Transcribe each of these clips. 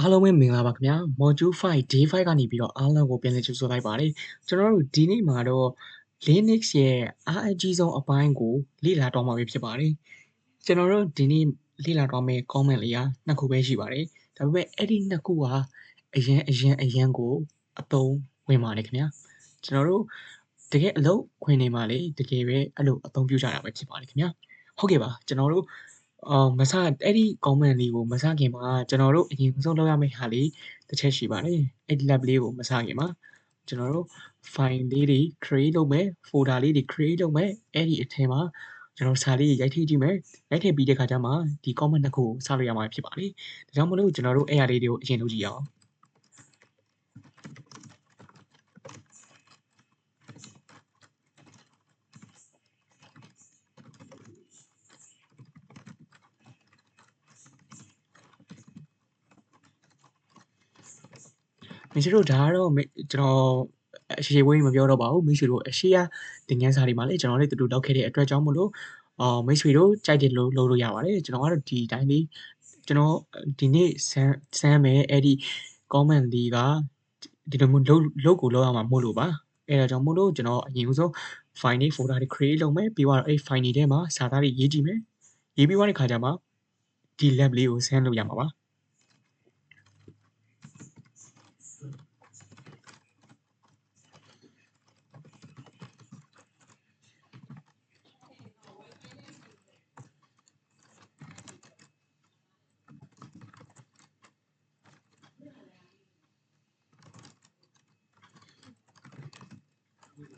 အားလုံးပဲမင်္ဂလာပါခင်ဗျာ Module 5 Day 5ကနေပြီးတော့အားလုံးကိုပြန်လည်ကြိုဆိုလိုက်ပါတယ်ကျွန်တော်တို့ဒီနေ့မှာတော့ Linux ရဲ့အားအကြီးဆုံးအပိုင်းကိုလေ့လာတော့မှာဖြစ်ပါတယ်ကျွန်တော်တို့ဒီနေ့လေ့လာတော့မယ့် comment လေးကနှစ်ခုပဲရှိပါတယ်ဒါပေမဲ့အဲ့ဒီနှစ်ခုဟာအရင်ကိုအသုံးဝင်ပါတယ်ခင်ဗျာကျွန်တော်တို့တကယ်အလုပ်ခွင်နေမှာလေတကယ်ပဲအဲ့လိုအသုံးပြုကြတာပဲဖြစ်ပါတယ်ခင်ဗျာဟုတ်ကဲ့ပါကျွန်တော်တို့မစအဲ့ဒီ comment လေးကိုမစခင်မှာကျွန်တော်တို့အရင်ဆုံးလုပ်ရမယ့်ဟာလေးတစ်ချက်ရှိပါတယ်အဲ့ဒီ lab လေးကိုမစခင်မှာကျွန်တော်တို့ file လေးတွေ create လုပ်မယ် folder လေးတွေ create လုပ်မယ်အဲ့ဒီအထက်မှာကျွန်တော်စာလေးရိုက်ထည့်ကြည့်မယ်ရိုက်ထည့်ပြီးတဲ့ခါကျမှဒီ comment တစ်ခုကိုစလို့ရမှာဖြစ်ပါတယ်ဒါကြောင့်မလို့ကျွန်တော်တို့အဲ့အရာလေးတွေကိုအရင်လုပ်ကြည့်အောင်မိတ်ဆွေတို့ဒါကတော့ကျွန်တော်အရှိဝေးမပြောတော့ပါဘူးမိတ်ဆွေတို့အရှိရတင်ငန်းစာတွေမှာလေကျွန်တော်တို့တူတူလောက်ခဲ့တဲ့အတွက်ကြောင့်မလို့မိတ်ဆွေတို့ကြိုက်တယ်လို့လုပ်လို့ရပါတယ်ကျွန်တော်ကတော့ဒီတိုင်းလေးကျွန်တော်ဒီနေ့စမ်းမယ်အဲ့ဒီ comment လေးကဒီလိုမျိုးလုပ်ကိုလုပ်ရမှာမို့လို့ပါအဲ့ဒါကြောင့်မို့လို့ကျွန်တော်အရင်ဆုံး file တွေ folder တွေ create လုပ်မယ်ပြီးတော့အဲ့ file တွေထဲမှာစာသားတွေရေးကြည့်မယ်ရေးပြီးသွားတဲ့ခါကျမှဒီ lab လေးကိုစမ်းလုပ်ရမှာပါ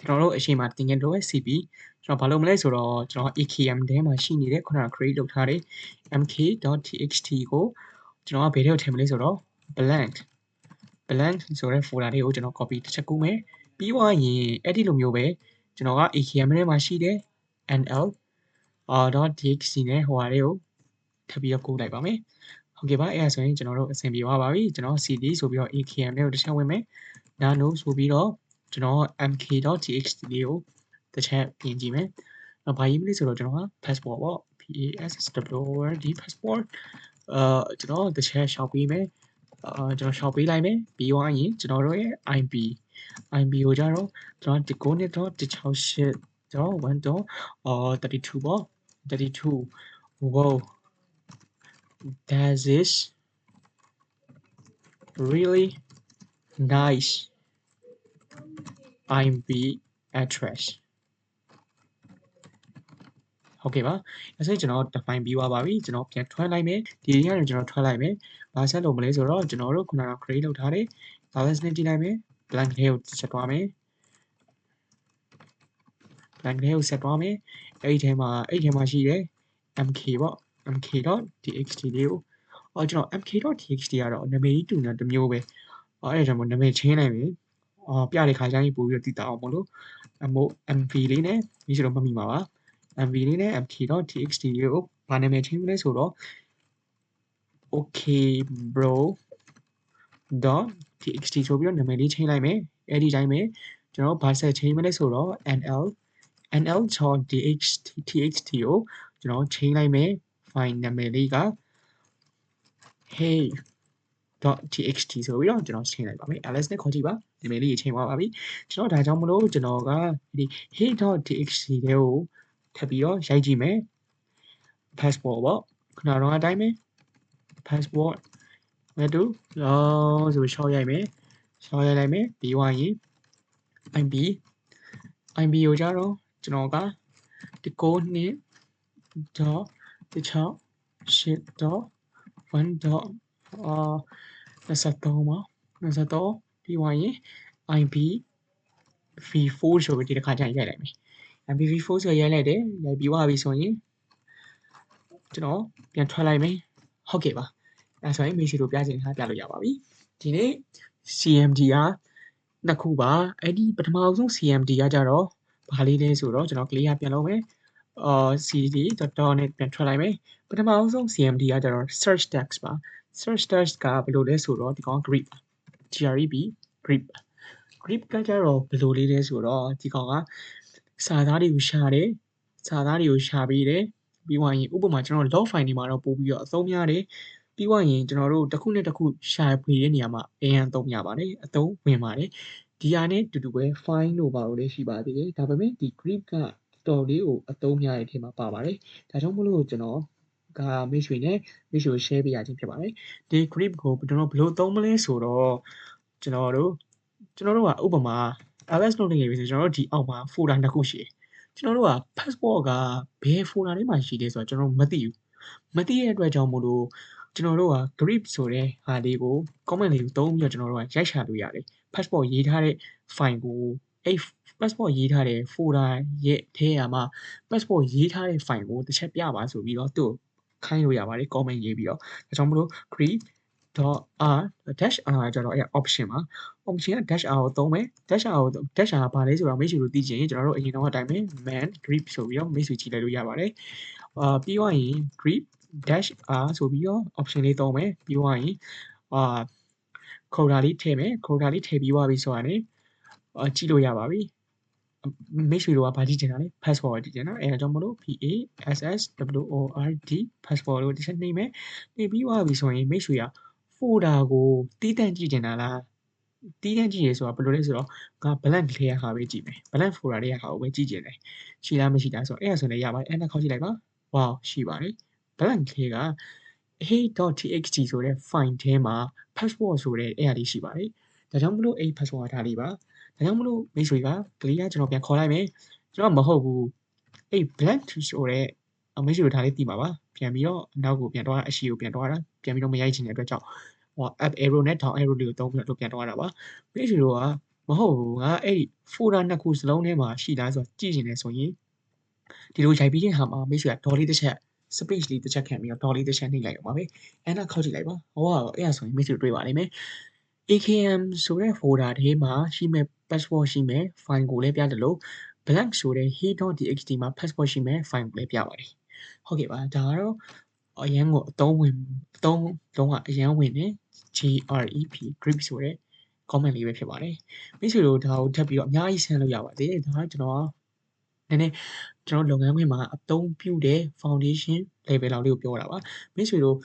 ကျွန်တော်တို့အရှိန်မှာတင်ငင်တော့ CP ကျွန်တော်ဘာလုပ်မလဲဆိုတော့ကျွန်တော် AKM ထဲမှာရှိနေတဲ့ခုနက create လုပ်ထားတဲ့ mk.txt ကိုကျွန်တော်ကဘယ်ထဲကိုထည့်မလဲဆိုတော့ blank ဆိုတဲ့ folder လေးကိုကျွန်တော် copy တစ်ချက်ကူးမယ်ပြီးသွားရင်အဲ့ဒီလိုမျိုးပဲကျွန်တော်က AKM ထဲမှာရှိတဲ့ nl.txt နဲ့ဟိုဟာလေးကိုထပ်ပြီးတော့ကူးလိုက်ပါမယ်ဟုတ်ကဲ့ပါအဲ့ဒါဆိုရင်ကျွန်တော်တို့အဆင်ပြေသွားပါပြီကျွန်တော် cd ဆိုပြီးတော့ AKM လေးကိုတစ်ချက်ဝင်မယ် nano ဆိုပြီးတော့ကျွန်တော် mk.txt လေးကိုတစ်ချက်ပြင်ကြည့်မယ်။ဘာရေးမလဲဆိုတော့ကျွန်တော်က passport ပေါ့ PASSWORD passport ကျွန်တော်တစ်ချက်ရှောက်ပေးမယ်။ကျွန်တော်ရှောက်ပေးလိုက်မယ်။ပြီးသွားရင်ကျွန်တော်တို့ရဲ့ IP ကိုကြတော့ကျွန်တော်19.1.1.32ပေါ့32 wow that is really nice IP address ဟုတ်ကဲ့ပါအဲ့ဆိုကျွန်တော် define ပြီးသွားပါပြီကျွန်တော်ပြန်ထွက်လိုက်မယ်ဒီနေရာကိုကျွန်တော်ထွက်လိုက်မယ်ဘာဆက်လုပ်မလဲဆိုတော့ကျွန်တော်တို့ခုနက create လုပ်ထားတဲ့ balance နဲ့ကြည့်လိုက်မယ် blank လေးကိုဆက်သွားမယ် blank လေးကိုဆက်သွားမယ်အဲ့ဒီထဲမှာရှိတယ် mk ပေါ့ mk.txt လေးကိုကျွန်တော် mk.txt ကတော့နာမည်ကြီးတူနေတမျိုးပဲအဲ့ဒါကြောင့်နာမည်ချင်းလိုက်မယ်ပြတဲ့ခါကျရင်ပို့ပြီးတော့တည်တာအောင်မလို့mv လေးနဲ့ဒီလိုမှတ်မိမှာပါ mv လေးနဲ့ mk.txt လေးကိုဘာနာမည်ချင်းမလဲဆိုတော့ okbro.txt ဆိုပြီးတော့နာမည်လေးချင်းလိုက်မယ်အဲ့ဒီတိုင်းပဲကျွန်တော်ဘာဆက်ချင်းမလဲဆိုတော့ nl.txt ကိုကျွန်တော်ချင်းလိုက်မယ် file နာမည်လေးက hey.txt ဆိုပြီးတော့ကျွန်တော်ချင်းလိုက်ပါမယ် ls နဲ့ခေါ်ကြည့်ပါနာမည်လေးချင်းသွားပါပြီကျွန်တော်ဒါကြောင့်မလို့ကျွန်တော်ကဒီ hey.txt လေးကိုထပ်ပြီးတော့ရိုက်ကြည့်မယ် passport ပေါ့ခဏတော့အတိုင်းပဲ passport မဲ့တူဆိုရှောက်ရိုက်မယ်ရှောက်ရိုက်လိုက်မယ်ပြီးသွားရင် IP ကိုကြတော့ကျွန်တော်က19.8.1.23 ပါ23ပြီးသွားရင် IPv4 ဆိုပြီးဒီတစ်ခါကျရင်ရိုက်လိုက်မယ် IPv4 ဆိုရိုက်လိုက်တယ်ရိုက်ပြီးသွားပြီဆိုရင်ကျွန်တော်ပြန်ထွက်လိုက်မယ်ဟုတ်ကဲ့ပါအဲဆိုရင်မိတ်ဆွေတို့ပြချင်တာပြလို့ရပါပြီဒီနေ့ CMD ကနှစ်ခုပါအဲ့ဒီပထမဆုံး CMD ကကြတော့ဘာလေးလဲဆိုတော့ကျွန်တော် clear ပြန်လုပ်မယ်cd.dot နဲ့ပြန်ထွက်လိုက်မယ်ပထမဆုံး CMD ကကြတော့ search text ပါ search text ကဘယ်လိုလဲဆိုတော့ဒီကောင် grep grep ကကြတော့ဘယ်လိုလေးလဲဆိုတော့ဒီကောင်ကစာသားတွေကိုရှာတယ်စာသားတွေကိုရှာပြီးတယ်ပြီးသွားရင်ဥပမာကျွန်တော် log file တွေမှာတော့ပို့ပြီးတော့အသုံးများတယ် ပြီးသွားရင်ကျွန်တော်တို့တစ်ခုနဲ့တစ်ခုရှာဖွေတဲ့နေရာမှာ AN သုံးရပါတယ်အသုံးဝင်ပါတယ်ဒီဟာနဲ့တူတူပဲ fine လို့ပါလို့လည်းရှိပါသေးတယ်ဒါပေမဲ့ဒီ grip ကတော်လေးကိုအသုံးများတဲ့အထက်မှာပါပါတယ်ဒါကြောင့်မလို့ကျွန်တော်ကမိတ်ဆွေနဲ့မိတ်ဆွေ share ပေးရခြင်းဖြစ်ပါတယ်ဒီ grip ကိုကျွန်တော်ဘယ်လိုသုံးမလဲဆိုတော့ကျွန်တော်တို့ကဥပမာ LS လုပ်နေပြီဆိုကျွန်တော်တို့ဒီအောက်မှာ folder နှစ်ခုရှိတယ်ကျွန်တော်တို့က passport ကဘယ် folder ထဲမှာရှိလဲဆိုတော့ကျွန်တော်မသိဘူးမသိတဲ့အတွက်ကြောင့်မို့လို့ကျွန်တော်တို့က grip ဆိုတဲ့ဟာလေးကို comment လေးကိုသုံးပြီးတော့ကျွန်တော်တို့ကရိုက်ရှာလို့ရတယ် passport ရေးထားတဲ့ file ကိုအဲ့ passport ရေးထားတဲ့ folder ရဲ့ထဲမှာ passport ရေးထားတဲ့ file ကိုတစ်ချက်ပြပါဆိုပြီးတော့သူ့ခိုင်းလို့ရပါတယ် comment ရေးပြီးတော့ဒါကြောင့်မလို့ grip.r -r ကျတော့အဲ့ option ပါ option က -r ကိုသုံးမယ် -r ကဘာလဲဆိုတော့မိတ်ဆွေတို့သိချင်ရင်ကျွန်တော်တို့အရင်တော့အတိုင်းပဲ man grip ဆိုပြီးတော့မိတ်ဆွေကြည့်လိုက်လို့ရပါတယ်ပြီးသွားရင် grip -r ဆိုပြီးတော့ option လေးသုံးမယ်ပြီးသွားရင်quota လေးထည့်မယ် quota လေးထည့်ပြီးသွားပြီဆိုရင်ကြည့်လို့ရပါပြီမိတ်ဆွေတို့ကဘာကြည့်ချင်တာလဲ passport ကြည့်ချင်တာအဲဒါကြောင့်မလို့ PASSWORD passport လို့တစ်ချက်နှိပ်မယ်နှိပ်ပြီးသွားပြီဆိုရင်မိတ်ဆွေက folder ကိုတီးတန့်ကြည့်ချင်တာလားတီးတန့်ကြည့်ရဆိုတာဘယ်လိုလဲဆိုတော့ငါ blank ထဲကဟာပဲကြည့်မယ် blank folder ထဲကဟာကိုပဲကြည့်ချင်တယ်ရှိလားမရှိလားဆိုတော့အဲ့ဒါဆိုလည်းရပါတယ်အဲ့ဒါခေါက်ကြည့်လိုက်ပါ wow ရှိပါတယ် blank ထဲက hey.txt ဆိုတဲ့ file ထဲမှာ passport ဆိုတဲ့အဲ့အရာလေးရှိပါတယ်ဒါကြောင့်မလို့အဲ့ passport ကဒါလေးပါဒါကြောင့်မလို့မိတ်ဆွေကကလေးကကျွန်တော်ပြန်ခေါ်လိုက်မယ်ကျွန်တော်မဟုတ်ဘူးအဲ့ blank ဆိုတဲ့မိတ်ဆွေတို့ဒါလေးသိမှာပါပြန်ပြီးတော့နောက်ကိုပြန်သွားအရှိကိုပြန်သွားတာပြန်ပြီးတော့မရိုက်ချင်တဲ့အတွက်ကြောင့်up arrow နဲ့ down arrow လေးကိုသုံးပြီးတော့ပြန်သွားတာပါမိတ်ဆွေတို့ကမဟုတ်ဘူးငါအဲ့ folder နှစ်ခုစလုံးထဲမှာရှိလားဆိုတော့ကြည့်နေတယ်ဆိုရင်ဒီလိုရိုက်ပြီးတဲ့ဟာမှာမိတ်ဆွေကဒေါ်လေးတစ်ချက် space လေးတစ်ချက်ခံပြီးတော့ဒေါ်လေးတစ်ချက်နှိပ်လိုက်ရပါပဲအဲ့ဒါခောက်ကြည့်လိုက်ပါဟောအဲ့ဒါဆိုရင်မိတ်ဆွေတွေ့ပါလိမ့်မယ် AKM ဆိုတဲ့ folder ထဲမှာရှိမဲ့ passport ရှိမဲ့ file ကိုလည်းပြတယ်လို့ blank ဆိုတဲ့ hey.txt မှာ passport ရှိမဲ့ file ကိုလည်းပြပါတယ်ဟုတ်ကဲ့ပါဒါကတော့အရန်ကိုအသုံးလုံးကအရန်ဝင်တယ် grep grip ဆိုတဲ့ comment လေးပဲဖြစ်ပါတယ်မိတ်ဆွေတို့ဒါကိုထပ်ပြီးတော့အများကြီးဆန်းလို့ရပါသေးတယ်ဒါကကျွန်တော်နည်းနည်းကျွန်တော်လုပ်ငန်းခွင်မှာအသုံးပြုတဲ့ foundation level လောက်လေးကိုပြောတာပါမိတ်ဆွေတို့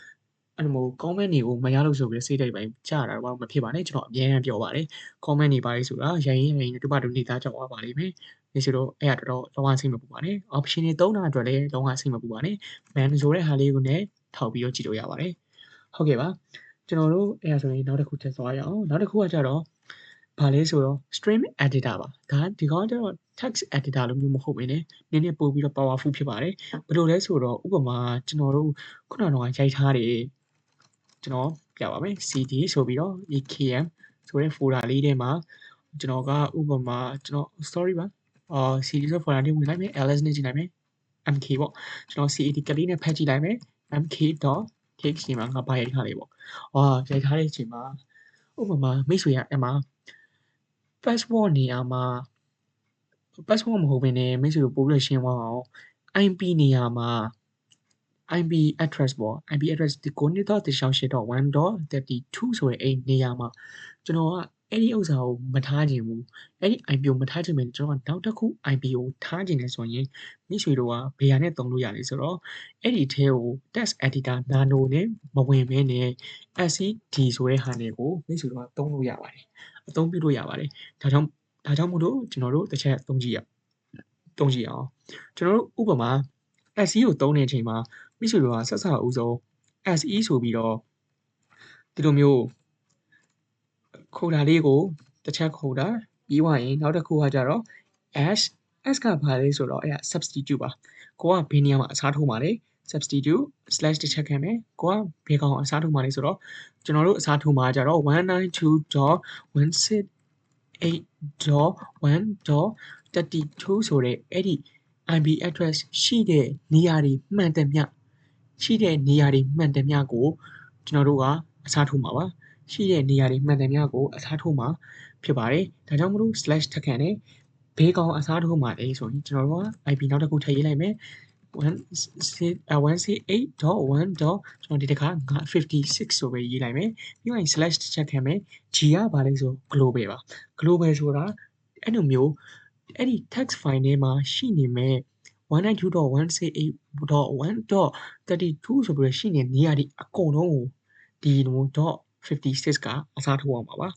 အဲ့လိုမျိုး comment တွေကိုမရလို့ဆိုပြီးစိတ်တိုက်ပိုင်းကြာတာတော့မဖြစ်ပါနဲ့ကျွန်တော်အများကြီးပြောပါတယ် comment တွေပါလေဆိုတာရိုင်းတူပါတူနေသားကြောက်သွားပါလိမ့်မယ်မိတ်ဆွေတို့အဲ့ဒါတော့လုံးဝစိတ်မပူပါနဲ့ option တွေသုံးတာအတွက်လည်းလုံးဝစိတ်မပူပါနဲ့ man ဆိုတဲ့ဟာလေးကိုလည်းထောက်ပြီးတော့ကြည့်လို့ရပါတယ်ဟုတ်ကဲ့ပါကျွန်တော်တို့အဲ့ဒါဆိုရင်နောက်တစ်ခုထပ်သွားရအောင်နောက်တစ်ခုကကြတော့ဘာလဲဆိုတော့ stream editor ပါဒါဒီကောင်ကျတော့ text editor လို့မျိုးမဟုတ်ဘဲねနည်းနည်းပို့ပြီးတော့ powerful ဖြစ်ပါတယ်ဘယ်လိုလဲဆိုတော့ဥပမာကျွန်တော်တို့ခုနကတော့ရိုက်ထားတယ်ကျွန်တော်ပြပါမယ် cd ဆိုပြီးတော့ ekm ဆိုတဲ့ folder လေးထဲမှာကျွန်တော်ကဥပမာကျွန်တော် sorry ပါcd ဆို folder လေးဝင်လိုက်မယ် ls နဲ့ကြည့်လိုက်မယ် mk ပေါ့ကျွန်တော် cd ကလေးနဲ့ဖတ်ကြည့်လိုက်မယ် mk.txt မှာငါပါရိုက်ထားလေးပေါ့ရိုက်ထားတဲ့အချိန်မှာဥပမာမိတ်ဆွေကအဲ့မှာ passport နေရာမှာ passport မဟုတ်ဘဲနဲ့မိတ်ဆွေတို့ပို့ပြီးရှင်းသွားအောင် IP နေရာမှာ IP address ပေါ့ IP address 9.1.1.32ဆိုတဲ့အဲ့နေရာမှာကျွန်တော်ကအဲ့ဒီဥစ္စာကိုမထားခြင်းဘူးအဲ့ဒီ IP ကိုမထားခြင်းပဲကျွန်တော်ကနောက်တစ်ခု IP ကိုထားခြင်းလဲဆိုရင်မိတ်ဆွေတို့ကဘယ်ဟာနဲ့သုံးလို့ရလဲဆိုတော့အဲ့ဒီထဲကို text editor nano နဲ့မဝင်ဘဲနဲ့ scd ဆိုတဲ့ဟာနဲ့ကိုမိတ်ဆွေတို့ကသုံးလို့ရပါတယ်အသုံးပြုလို့ရပါတယ်ဒါကြောင့်မို့လို့ကျွန်တော်တို့တစ်ချက်သုံးကြည့်အောင်ကျွန်တော်တို့ဥပမာ SE ကိုသုံးတဲ့အချိန်မှာမိတ်ဆွေတို့ကဆက်ဆက်ဦးဆုံး SE ဆိုပြီးတော့ဒီလိုမျိုးခိုတာလေးကိုတစ်ချက်ခိုတာပြီးသွားရင်နောက်တစ်ခုကကြတော့ s ကဘာလဲဆိုတော့အဲ့ဒါ substitute ပါကိုကဘယ်နေရာမှာအစားထိုးမှာလဲ substitute / တစ်ချက်ခံမယ်ကိုကဘယ်ကောင်အစားထိုးမှာလဲဆိုတော့ကျွန်တော်တို့အစားထိုးမှာကြတော့ 192.168.1.32 ဆိုတဲ့အဲ့ဒီ IP address ရှိတဲ့နေရာတွေမှန်တယ်မြရှိတဲ့နေရာတွေမှန်တယ်မြကိုကျွန်တော်တို့ကအစားထိုးမှာပါရှိတဲ့နေရာတွေမှန်တယ်မြကိုအစားထိုးမှာဖြစ်ပါတယ်ဒါကြောင့်မလို့ / ထက်ခံတယ်ဘေးကောင်အစားထိုးမှာလေဆိုရင်ကျွန်တော်တို့က IP နောက်တစ်ခုထည့်ရေးလိုက်မယ်168.1. ကျွန်တော်ဒီတစ်ခါ56ဆိုပဲရေးလိုက်မယ်ပြီးရင် / တစ်ချက်ခံမယ် G ကဘာလဲဆို global ပါ global ဆိုတာအဲ့လိုမျိုးအဲ့ဒီ text file ထဲမှာရှိနေမဲ့192.168.1.32 ဆိုပြီးရှိနေတဲ့နေရာတွေအကုန်လုံးကို ဒီလို .56 ကအစားထိုးအောင်ပါဒါ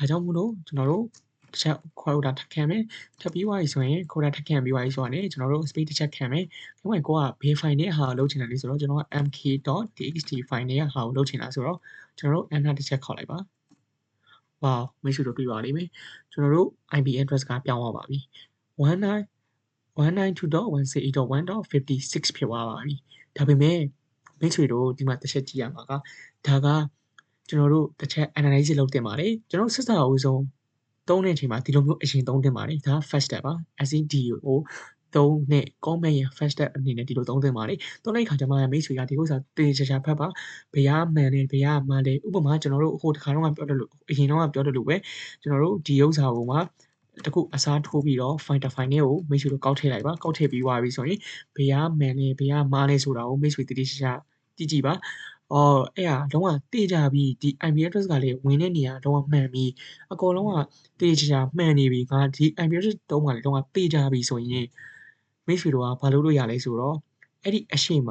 ကြောင့်မို့လို့ကျွန်တော်တို့တစ်ချက်ခွဲလို့ထပ်ခံမယ်ထပ်ပြီးသွားပြီဆိုရင်ခွဲတာထပ်ခံပြီးသွားပြီဆိုတော့ကျွန်တော်တို့ space တစ်ချက်ခံမယ်ဒါမှမဟုတ်ကိုကဘယ် file နဲ့ဟာကိုလုပ်ချင်တယ်လေဆိုတော့ကျွန်တော်က mk.txt file နဲ့ဟာကိုလုပ်ချင်တာဆိုတော့ကျွန်တော်တို့ enter တစ်ချက်ခေါက်လိုက်ပါဝေါမိတ်ဆွေတို့တွေ့ပါလိမ့်မယ်ကျွန်တော်တို့ IP address ကပြောင်းသွားပါပြီ192.168.1.56 ဖြစ်သွားပါပြီဒါပေမဲ့မိတ်ဆွေတို့ဒီမှာတစ်ချက်ကြည့်ရမှာကဒါကကျွန်တော်တို့တစ်ချက် analysis လုပ်တင်ပါတယ်ကျွန်တော်စစ်စာအုပ်ဆုံးသုံးတဲ့အချိန်မှာဒီလိုမျိုးအရင်သုံးတင်ပါတယ်ဒါ faster ပါ SCD ကိုသုံးနဲ့ comment ရ faster အနေနဲ့ဒီလိုသုံးတင်ပါတယ်သုံးတဲ့အခါကျမှမိတ်ဆွေကဒီဥစ္စာတေးချာချာဖတ်ပါဘယ်ကမှန်တယ်ဘယ်ကမှားတယ်ဥပမာကျွန်တော်တို့ဟိုတစ်ခါတော့ပြောတယ်လို့အရင်တော့ပြောတယ်လို့ပဲကျွန်တော်တို့ဒီဥစ္စာကိုမှတခုအစားထိုးပြီးတော့ file တစ် file နဲ့ကိုမိတ်ဆွေတို့ကောက်ထည့်လိုက်ပါကောက်ထည့်ပြီးသွားပြီဆိုရင်ဘယ်ကမှန်လဲဘယ်ကမှားလဲဆိုတာကိုမိတ်ဆွေတေးချာချာကြည့်ပါအဲ့ဟာလုံးဝတေးကြပြီဒီ IP address ကလည်းဝင်တဲ့နေရာလုံးဝမှန်ပြီအကုန်လုံးကတေးချာမှန်နေပြီငါဒီ IP address တုံးကလည်းလုံးဝတေးကြပြီဆိုရင်မိတ်ဆွေတို့ကဘာလုပ်လို့ရလဲဆိုတော့အဲ့ဒီအရှိမ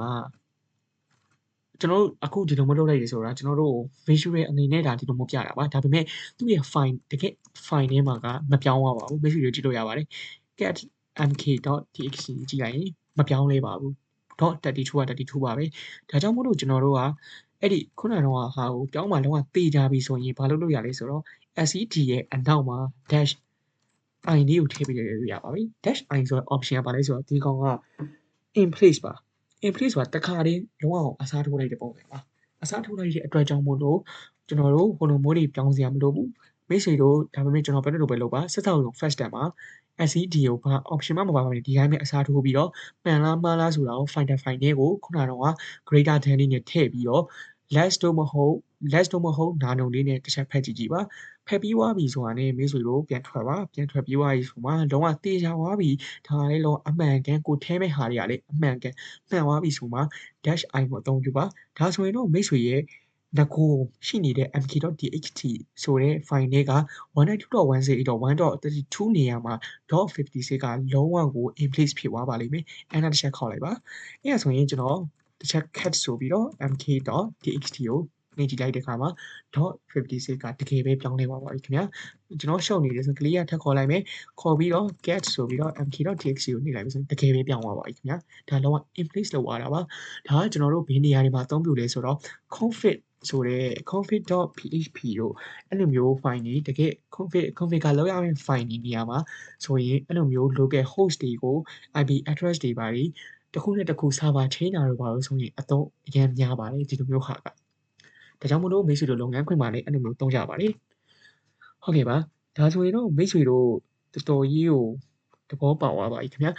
ကျွန်တော်တို့အခုဒီလိုမလုပ်လိုက်ရဆိုတာကျွန်တော်တို့ visual အနေနဲ့ဒါဒီလိုမပြတာပါဒါပေမဲ့သူ့ရဲ့ file တကယ် file ထဲမှာကမပြောင်းသွားပါဘူးမိတ်ဆွေတို့ကြည့်လို့ရပါတယ် cat mk.txt ကြည့်လိုက်ရင်မပြောင်းလဲပါဘူး.32 က32ပါပဲဒါကြောင့်မို့လို့ကျွန်တော်တို့ကအဲ့ဒီခုနကတော့ဟာကိုပြောင်းမှလုံးဝတေးကြပြီဆိုရင်ဘာလုပ်လို့ရလဲဆိုတော့ SCD ရဲ့အနောက်မှာ dash i လေးကိုထည့်ပေးလို့ရပါပြီ dash i ဆိုတဲ့ option ကဘာလဲဆိုတော့ဒီကောင်က in place ပါ in place ဆိုတာတစ်ခါတည်းလုံးဝအစားထိုးလိုက်တဲ့ပုံစံပါအစားထိုးလိုက်တဲ့အတွက်ကြောင့်မို့လို့ကျွန်တော်တို့ဟိုလိုမျိုးတွေပြောင်းစရာမလိုဘူးမိတ်ဆွေတို့ဒါပေမဲ့ကျွန်တော်ပြောလို့ပဲလုပ်ပါဆက်ဆောက်ရုံ first step မှာ SCD ကိုဘာ option မှမပါပါနဲ့ဒီတိုင်းပဲအစားထိုးပြီးတော့မှန်လားမှားလားဆိုတာကို file နဲ့ကိုခုနကတော့ greater than လေးနဲ့ထည့်ပြီးတော့ less တို့မဟုတ်နာနုံလေးနဲ့တစ်ချက်ဖက်ကြည့်ပါဖက်ပြီးသွားပြီဆိုတာနဲ့မိတ်ဆွေတို့ပြန်ထွက်ပါပြန်ထွက်ပြီးသွားပြီဆိုမှလုံးဝတေးချသွားပြီဒါလည်းလုံးအမှန်ကန်ကိုထဲမဲ့ဟာတွေကလေအမှန်ကန်မှန်သွားပြီဆိုမှ dash i ကိုအသုံးပြုပါဒါဆိုရင်တော့မိတ်ဆွေရဲ့ငကိုရှိနေတဲ့ mk.txt ဆိုတဲ့ file တွေက 192.168.1.32 နေရာမှာ .56 ကလုံးဝကို in place ဖြစ်သွားပါလိမ့်မယ်အဲ့ဒါတစ်ချက်ခေါက်လိုက်ပါအဲ့ဒါဆိုရင်ကျွန်တော်တစ်ချက် cat ဆိုပြီးတော့ mk.txt ကိုနေကြည့်လိုက်တဲ့အခါမှာ .56 ကတကယ်ပဲပြောင်းလဲသွားပါပြီခင်ဗျာကျွန်တော်ရှုပ်နေတယ်ဆိုကလေးကထပ်ခေါ်လိုက်မယ်ခေါ်ပြီးတော့ cat ဆိုပြီးတော့ mk.txt ကိုနေလိုက်ပြီဆိုရင်တကယ်ပဲပြောင်းသွားပါပြီခင်ဗျာဒါလုံးဝ in place လုပ်သွားတာပါဒါကကျွန်တော်တို့ဘယ်နေရာတွေမှာအသုံးပြုလဲဆိုတော့ config ဆိုတဲ့ config.php တို့အဲ့လိုမျိုး file တွေတကယ် config လောက်ရမယ့် file တွေနေရာမှာဆိုရင်အဲ့လိုမျိုး local host တွေကို IP address တွေပါတစ်ခုနဲ့တစ်ခု server ချိန်တာတို့ပါလို့ဆိုရင်အသုံးအများများပါတယ်ဒီလိုမျိုးဟာကဒါကြောင့်မို့လို့မိတ်ဆွေတို့လုပ်ငန်းခွင်မှာလည်းအဲ့လိုမျိုးသုံးကြပါတယ်ဟုတ်ကဲ့ပါဒါဆိုရင်တော့မိတ်ဆွေတို့တော်တော်ကြီးကိုသဘောပေါက်သွားပါပြီခင်ဗျာ